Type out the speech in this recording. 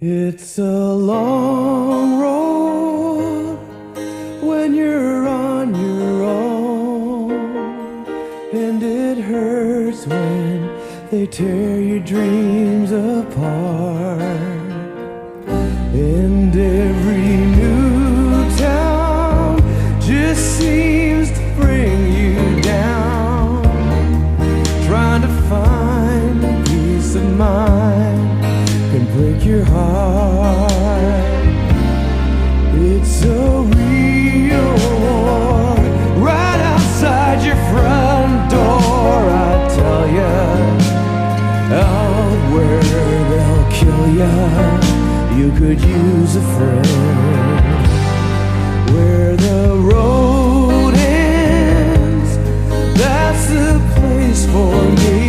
It's a long road when you're on your own, and it hurts when they tear your dreams apart. And every new town just seems to bring you down, trying to find peace of mind can break your heart. It's a real war right outside your front door. I tell ya, out where they'll kill ya, you could use a friend. Where the road ends, that's the place for me.